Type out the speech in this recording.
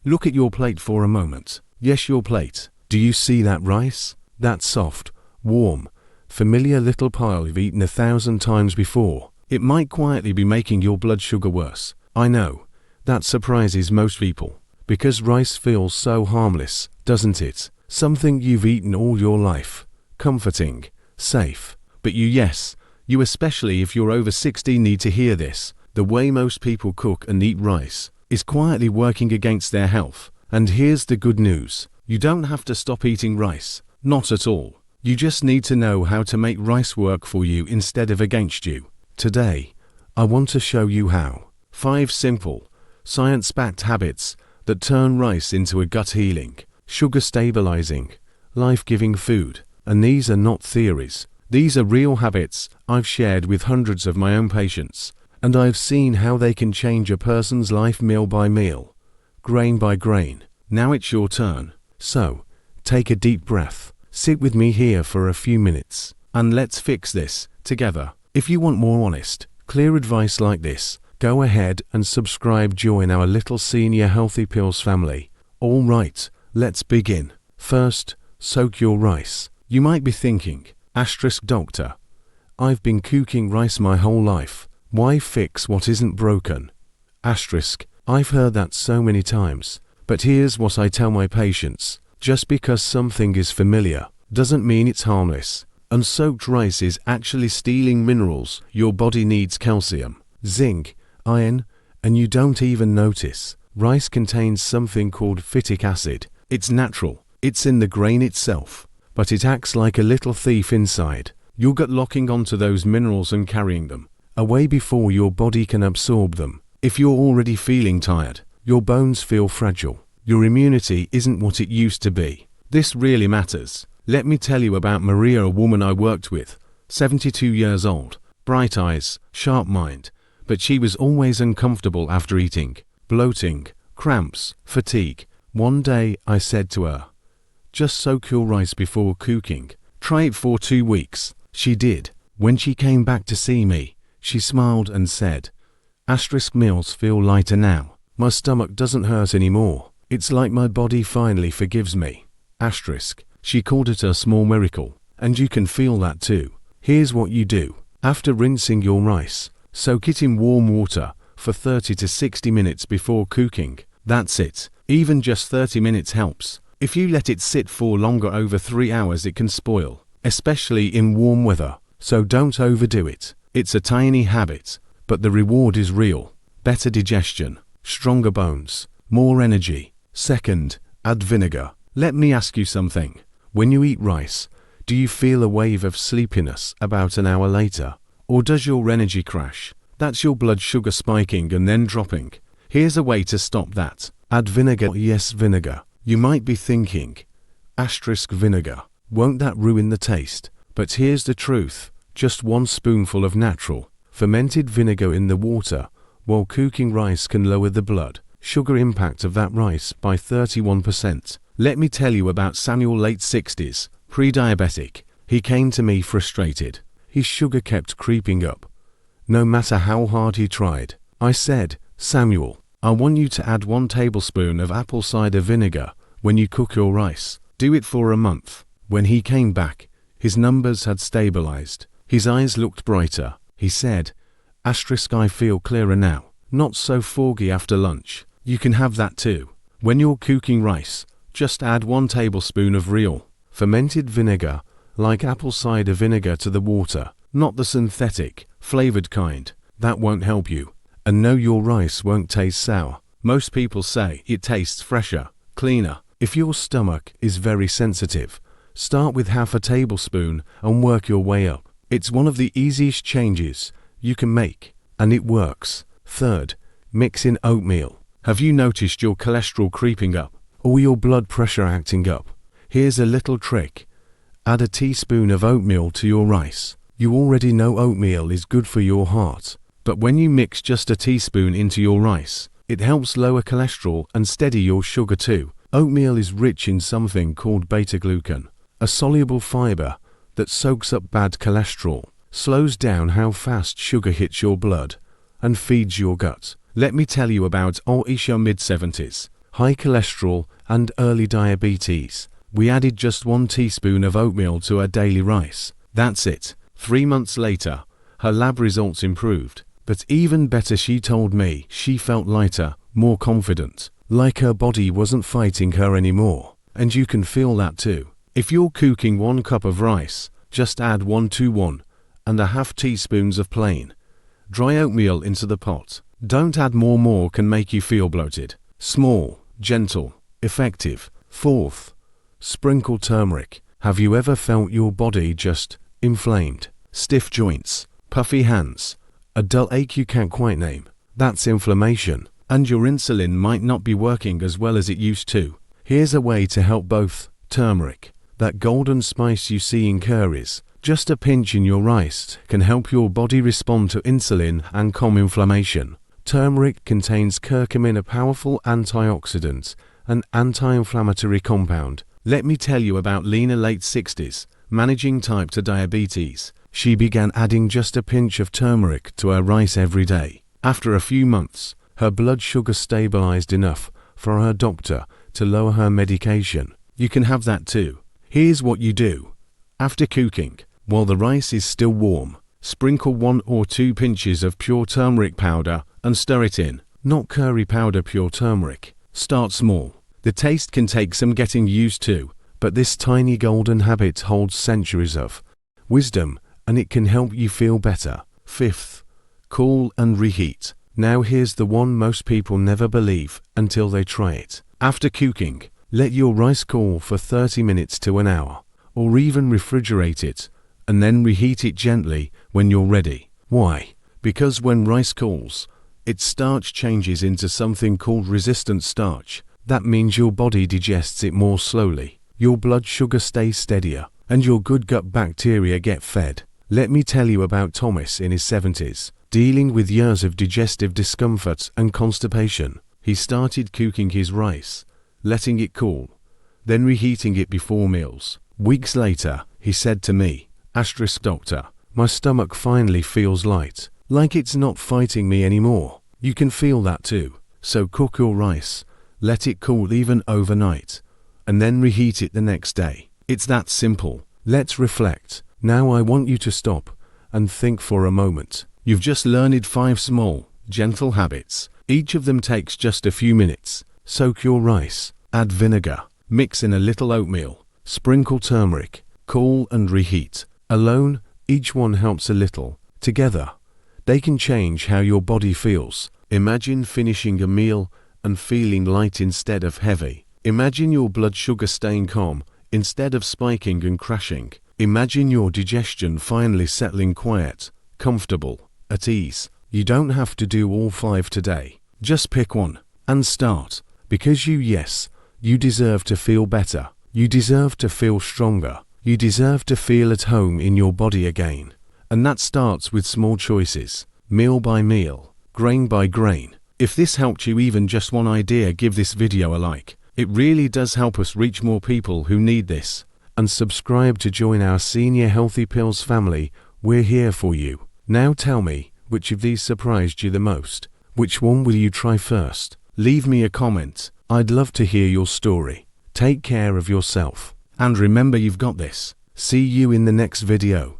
Look at your plate for a moment. Yes, your plate. Do you see that rice? That soft, warm, familiar little pile you've eaten 1,000 times before. It might quietly be making your blood sugar worse. I know. That surprises most people. Because rice feels so harmless, doesn't it? Something you've eaten all your life. Comforting. Safe. But you especially if you're over 60 need to hear this. The way most people cook and eat rice is quietly working against their health. And here's the good news. You don't have to stop eating rice. Not at all. You just need to know how to make rice work for you instead of against you. Today, I want to show you how. 5 simple, science-backed habits that turn rice into a gut-healing, sugar-stabilizing, life-giving food. And these are not theories. These are real habits I've shared with hundreds of my own patients, and I've seen how they can change a person's life meal by meal, grain by grain. Now it's your turn. So, take a deep breath, sit with me here for a few minutes, and let's fix this together. If you want more honest, clear advice like this, go ahead and subscribe. Join our little senior Healthy Pills family. All right, let's begin. First, soak your rice. You might be thinking, Doctor, I've been cooking rice my whole life. Why fix what isn't broken? I've heard that so many times. But here's what I tell my patients. Just because something is familiar doesn't mean it's harmless. Unsoaked rice is actually stealing minerals your body needs: calcium, zinc, iron, and you don't even notice. Rice contains something called phytic acid. It's natural. It's in the grain itself. But it acts like a little thief inside your gut, locking onto those minerals and carrying them away before your body can absorb them. If you're already feeling tired, your bones feel fragile, your immunity isn't what it used to be, this really matters. Let me tell you about Maria, a woman I worked with, 72 years old, bright eyes, sharp mind, but she was always uncomfortable after eating, bloating, cramps, fatigue. One day I said to her, just soak your rice before cooking. Try it for 2 weeks. She did. When she came back to see me, she smiled and said, meals feel lighter now. My stomach doesn't hurt anymore. It's like my body finally forgives me. She called it a small miracle. And you can feel that too. Here's what you do. After rinsing your rice, soak it in warm water for 30 to 60 minutes before cooking. That's it. Even just 30 minutes helps. If you let it sit for longer, over 3 hours, it can spoil, especially in warm weather. So don't overdo it. It's a tiny habit, but the reward is real. Better digestion, stronger bones, more energy. Second, add vinegar. Let me ask you something. When you eat rice, do you feel a wave of sleepiness about an hour later? Or does your energy crash? That's your blood sugar spiking and then dropping. Here's a way to stop that. Add vinegar. Yes, vinegar. You might be thinking, vinegar, won't that ruin the taste? But here's the truth. Just 1 spoonful of natural, fermented vinegar in the water while cooking rice can lower the blood sugar impact of that rice by 31%. Let me tell you about Samuel, late 60s, pre-diabetic. He came to me frustrated. His sugar kept creeping up, no matter how hard he tried. I said, Samuel, I want you to add 1 tablespoon of apple cider vinegar when you cook your rice. Do it for a month. When he came back, his numbers had stabilized. His eyes looked brighter. He said, I feel clearer now. Not so foggy after lunch. You can have that too. When you're cooking rice, just add 1 tablespoon of real, fermented vinegar, like apple cider vinegar, to the water, not the synthetic, flavored kind. That won't help you. And no, your rice won't taste sour. Most people say it tastes fresher, cleaner. If your stomach is very sensitive, start with half a tablespoon and work your way up. It's one of the easiest changes you can make, and it works. Third, mix in oatmeal. Have you noticed your cholesterol creeping up, or your blood pressure acting up? Here's a little trick. Add a teaspoon of oatmeal to your rice. You already know oatmeal is good for your heart, but when you mix just a teaspoon into your rice, it helps lower cholesterol and steady your sugar too. Oatmeal is rich in something called beta-glucan, a soluble fiber that soaks up bad cholesterol, slows down how fast sugar hits your blood, and feeds your gut. Let me tell you about Aisha, mid-70s, high cholesterol, and early diabetes. We added just 1 teaspoon of oatmeal to her daily rice. That's it. 3 months later, her lab results improved. But even better, she told me she felt lighter, more confident, like her body wasn't fighting her anymore. And you can feel that too. If you're cooking 1 cup of rice, just add 1 to 1.5 teaspoons of plain, dry oatmeal into the pot. Don't add more. More can make you feel bloated. Small, gentle, effective. 4th, sprinkle turmeric. Have you ever felt your body just inflamed? Stiff joints, puffy hands, a dull ache you can't quite name? That's inflammation, and your insulin might not be working as well as it used to. Here's a way to help both. Turmeric, that golden spice you see in curries. Just a pinch in your rice can help your body respond to insulin and calm inflammation. Turmeric contains curcumin, a powerful antioxidant and anti-inflammatory compound. Let me tell you about Lena, late 60s, managing type 2 diabetes. She began adding just a pinch of turmeric to her rice every day. After a few months, her blood sugar stabilized enough for her doctor to lower her medication. You can have that too. Here's what you do. After cooking, while the rice is still warm, sprinkle 1 or 2 pinches of pure turmeric powder and stir it in. Not curry powder, pure turmeric. Start small. The taste can take some getting used to, but this tiny golden habit holds centuries of wisdom, and it can help you feel better. 5th, cool and reheat. Now here's the one most people never believe until they try it. After cooking, let your rice cool for 30 minutes to an hour, or even refrigerate it, and then reheat it gently when you're ready. Why? Because when rice cools, its starch changes into something called resistant starch. That means your body digests it more slowly, your blood sugar stays steadier, and your good gut bacteria get fed. Let me tell you about Thomas in his 70s, dealing with years of digestive discomfort and constipation. He started cooking his rice, letting it cool, then reheating it before meals. Weeks later, he said to me, "Doctor, my stomach finally feels light, like it's not fighting me anymore." You can feel that too. So cook your rice, let it cool even overnight, and then reheat it the next day. It's that simple. Let's reflect. Now I want you to stop and think for a moment. You've just learned 5 small, gentle habits. Each of them takes just a few minutes. Soak your rice, add vinegar, mix in a little oatmeal, sprinkle turmeric, cool and reheat. Alone, each one helps a little. Together, they can change how your body feels. Imagine finishing a meal and feeling light instead of heavy. Imagine your blood sugar staying calm instead of spiking and crashing. Imagine your digestion finally settling quiet, comfortable, at ease. You don't have to do all 5 today. Just pick one and start, because you deserve to feel better. You deserve to feel stronger. You deserve to feel at home in your body again. And that starts with small choices, meal by meal, grain by grain. If this helped you even just one idea, give this video a like. It really does help us reach more people who need this. And subscribe to join our senior Healthy Pills family. We're here for you. Now tell me, which of these surprised you the most? Which one will you try first? Leave me a comment. I'd love to hear your story. Take care of yourself. And remember, you've got this. See you in the next video.